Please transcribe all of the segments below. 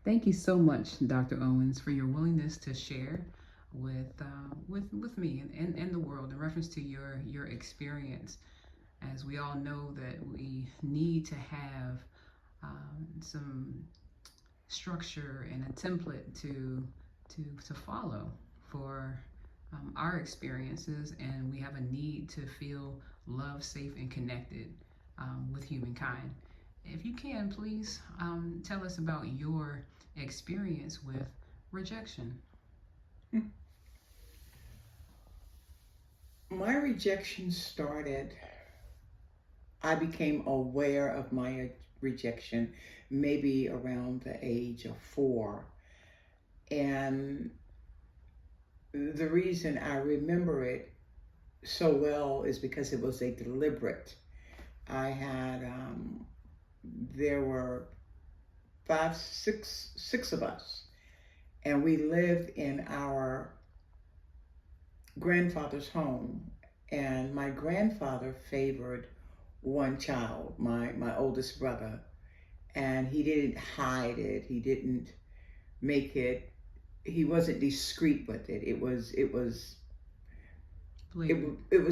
Thank you so much, Dr. Owens, for your willingness to share with me and the world in reference to your experience. As we all know that we need to have some structure and a template to follow for our experiences, and we have a need to feel loved, safe, and connected with humankind. If you can, please tell us about your experience with rejection. My rejection started, I became aware of my rejection maybe around the age of 4. And the reason I remember it so well is because it was a deliberate. I had, there were six of us, and we lived in our grandfather's home. And my grandfather favored one child, my oldest brother, and he didn't hide it. He didn't make it. He wasn't discreet with it. It was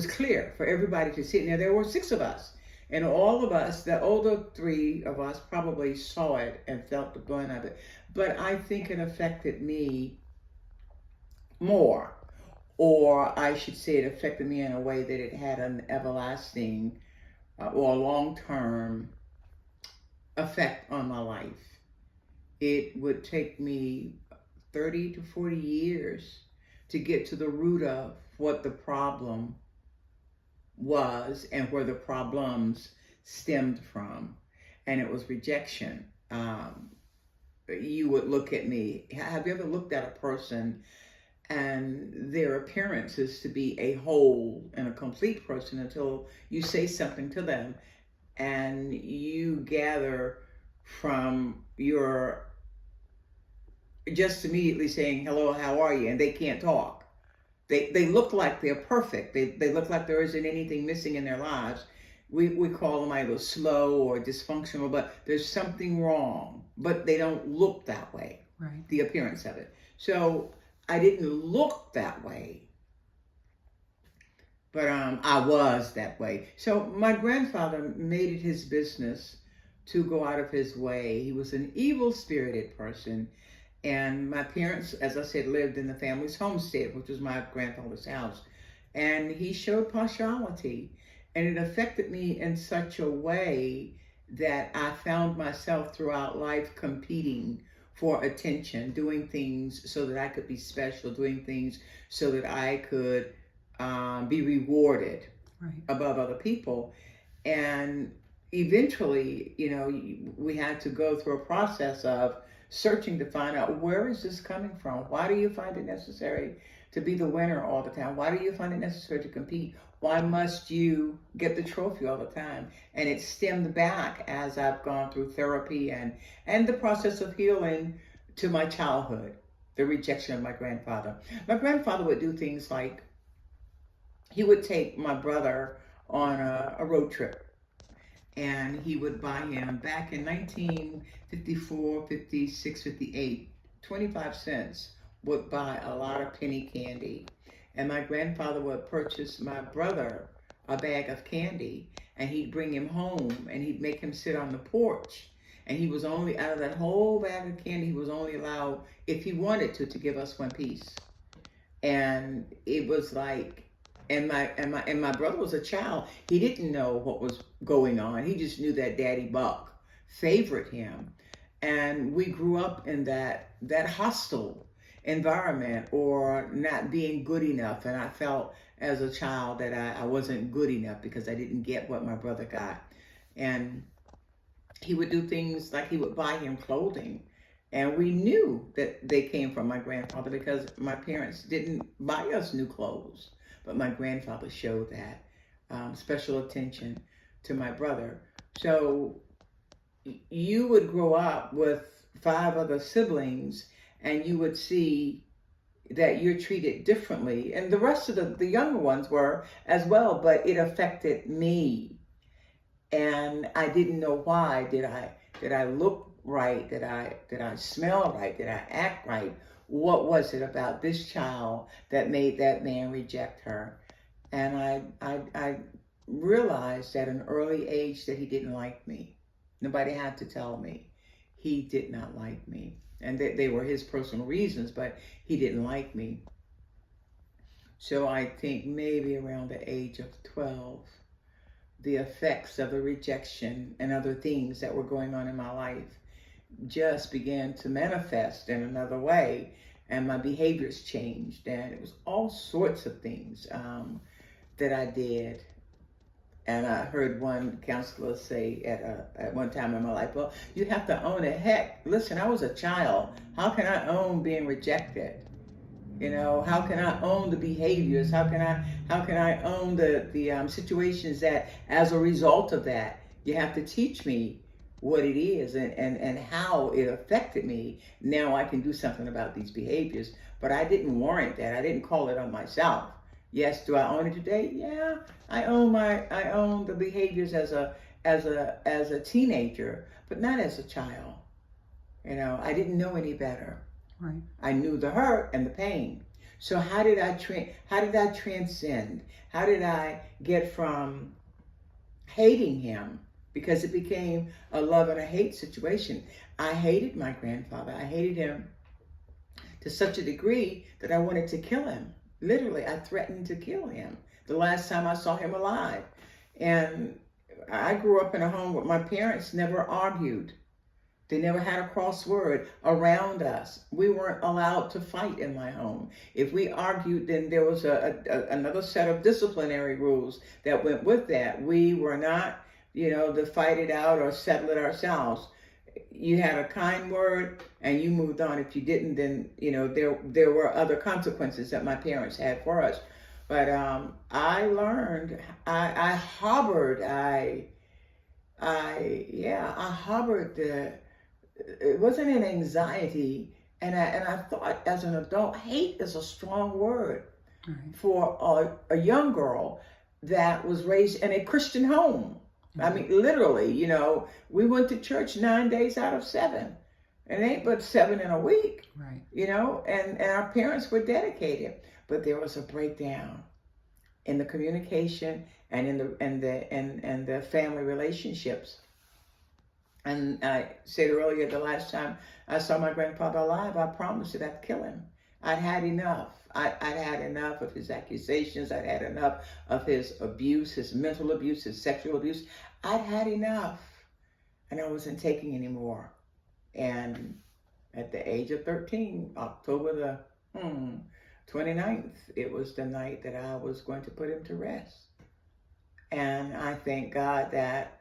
clear for everybody to see. Now there were 6 of us, and all of us, the older 3 of us, probably saw it and felt the brunt of it. But I think it affected me more, or I should say, it affected me in a way that it had an everlasting or long-term effect on my life. It would take me 30 to 40 years to get to the root of what the problem was and where the problems stemmed from. And it was rejection. You would look at me. Have you ever looked at a person and their appearance is to be a whole and a complete person until you say something to them and you gather from your just immediately saying hello, how are you, and they can't talk. They look like they're perfect. They look like there isn't anything missing in their lives. We call them either slow or dysfunctional, but there's something wrong, but they don't look that way. Right. The appearance of it. So I didn't look that way, but I was that way. So my grandfather made it his business to go out of his way. He was an evil-spirited person. And my parents, as I said, lived in the family's homestead, which was my grandfather's house. And he showed partiality. And it affected me in such a way that I found myself throughout life competing for attention, doing things so that I could be special, doing things so that I could be rewarded above other people. And eventually, we had to go through a process of searching to find out, where is this coming from? Why do you find it necessary to be the winner all the time? Why do you find it necessary to compete? Why must you get the trophy all the time? And it stemmed back as I've gone through therapy and the process of healing to my childhood, the rejection of my grandfather. My grandfather would do things like he would take my brother on a road trip, and he would buy him, back in 1954, 56, 58, 25 cents would buy a lot of penny candy. And my grandfather would purchase my brother a bag of candy, and he'd bring him home and he'd make him sit on the porch. And he was only, out of that whole bag of candy, he was only allowed, if he wanted to give us one piece. And it was like, and my brother was a child. He didn't know what was going on. He just knew that Daddy Buck favored him. And we grew up in that hostile environment, or not being good enough. And I felt as a child that I wasn't good enough because I didn't get what my brother got. And he would do things like he would buy him clothing. And we knew that they came from my grandfather because my parents didn't buy us new clothes. But my grandfather showed that special attention to my brother. So you would grow up with 5 other siblings, and you would see that you're treated differently. And the rest of the younger ones were as well, but it affected me. And I didn't know why. Did I look right, that I smell right, that I act right. What was it about this child that made that man reject her? And I realized at an early age that he didn't like me. Nobody had to tell me. He did not like me. And they were his personal reasons, but he didn't like me. So I think maybe around the age of 12, the effects of the rejection and other things that were going on in my life just began to manifest in another way. And my behaviors changed. And it was all sorts of things that I did. And I heard one counselor say at one time in my life, well, you have to own it. Heck, listen, I was a child. How can I own being rejected? You know, how can I own the behaviors? How can I own the situations that, as a result of that, you have to teach me what it is and how it affected me. Now I can do something about these behaviors. But I didn't warrant that. I didn't call it on myself. Yes, do I own it today? Yeah, I own the behaviors as a teenager, but not as a child. You know, I didn't know any better. Right. I knew the hurt and the pain. So how did I transcend? How did I get from hating him, because it became a love and a hate situation? I hated my grandfather. I hated him to such a degree that I wanted to kill him. Literally, I threatened to kill him the last time I saw him alive. And I grew up in a home where my parents never argued. They never had a crossword around us. We weren't allowed to fight in my home. If we argued, then there was another set of disciplinary rules that went with that. We were not, to fight it out or settle it ourselves. You had a kind word and you moved on. If you didn't, then, there were other consequences that my parents had for us. But I learned, I harbored it wasn't an anxiety, and I thought as an adult, hate is a strong word for a young girl that was raised in a Christian home. I mean, literally, we went to church 9 days out of 7. It ain't but 7 in a week, right? And our parents were dedicated, but there was a breakdown in the communication and in the family relationships. And I said earlier, the last time I saw my grandfather alive, I promised that I'd kill him. I'd had enough. I'd had enough of his accusations. I'd had enough of his abuse, his mental abuse, his sexual abuse. I'd had enough, and I wasn't taking any more. And at the age of 13, October the 29th, it was the night that I was going to put him to rest. And I thank God that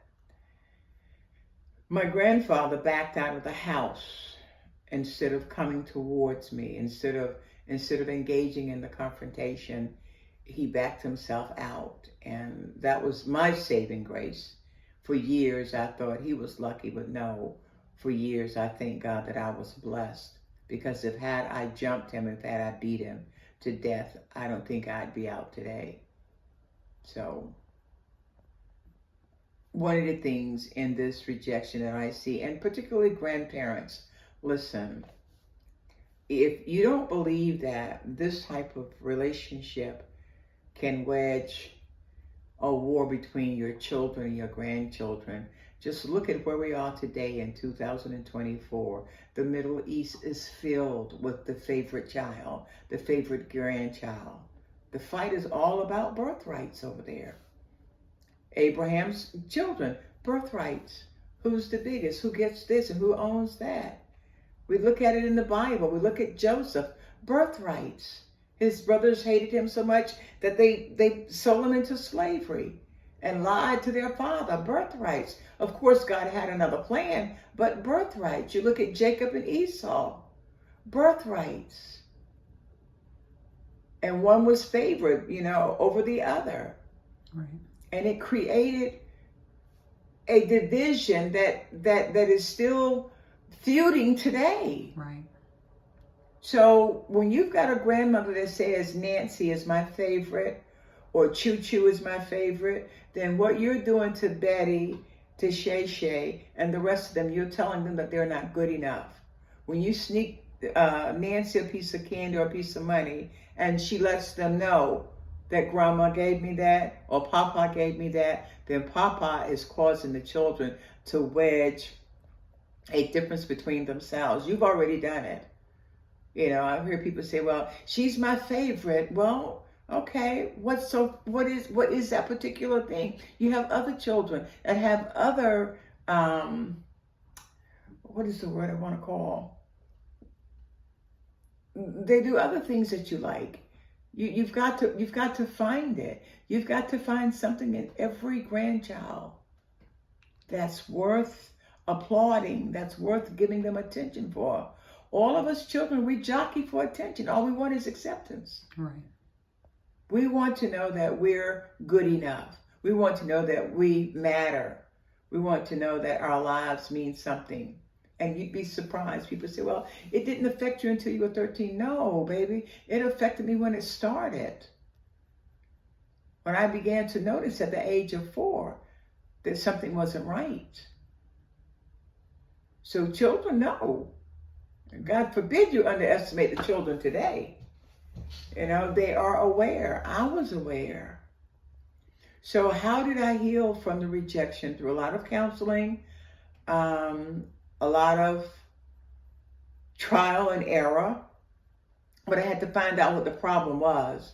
my grandfather backed out of the house instead of coming towards me, instead of engaging in the confrontation. He backed himself out, and that was my saving grace. For years, I thought he was lucky, but no. For years, I thank God that I was blessed, because if had I jumped him, if had I beat him to death, I don't think I'd be out today. So one of the things in this rejection that I see, and particularly grandparents, listen, if you don't believe that this type of relationship can wedge a war between your children and your grandchildren, just look at where we are today in 2024. The Middle East is filled with the favorite child, the favorite grandchild. The fight is all about birthrights over there. Abraham's children, birthrights. Who's the biggest? Who gets this and who owns that? We look at it in the Bible. We look at Joseph, birthrights. His brothers hated him so much that they sold him into slavery and lied to their father, birthrights. Of course, God had another plan, but birthrights. You look at Jacob and Esau, birthrights. And one was favored, over the other. Right. And it created a division that is still feuding today. Right. So when you've got a grandmother that says Nancy is my favorite or Choo Choo is my favorite, then what you're doing to Betty to Shay Shay and the rest of them, you're telling them that they're not good enough. When you sneak Nancy a piece of candy or a piece of money, and she lets them know that grandma gave me that or papa gave me that, then papa is causing the children to wedge a difference between themselves. You've already done it. You know, I've heard people say, well, she's my favorite. Well, okay, what is that particular thing? You have other children that have other what is the word I want to call? They do other things that you like. You've got to find it. You've got to find something in every grandchild that's worth applauding, that's worth giving them attention for. All of us children, we jockey for attention. All we want is acceptance. Right. We want to know that we're good enough. We want to know that we matter. We want to know that our lives mean something. And you'd be surprised. People say, well, it didn't affect you until you were 13. No, baby. It affected me when it started. When I began to notice at the age of 4 that something wasn't right. So children know. God forbid you underestimate the children today. You know, they are aware. I was aware. So how did I heal from the rejection? Through a lot of counseling, a lot of trial and error. But I had to find out what the problem was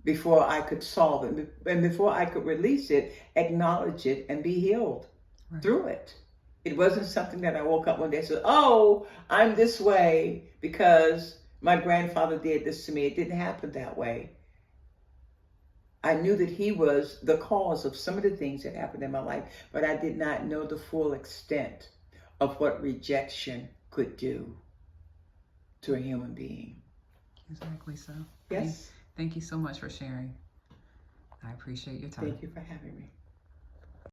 before I could solve it. And before I could release it, acknowledge it, and be healed through it. It wasn't something that I woke up one day and said, oh, I'm this way because my grandfather did this to me. It didn't happen that way. I knew that he was the cause of some of the things that happened in my life, but I did not know the full extent of what rejection could do to a human being. Exactly so. Yes. Thank you so much for sharing. I appreciate your time. Thank you for having me.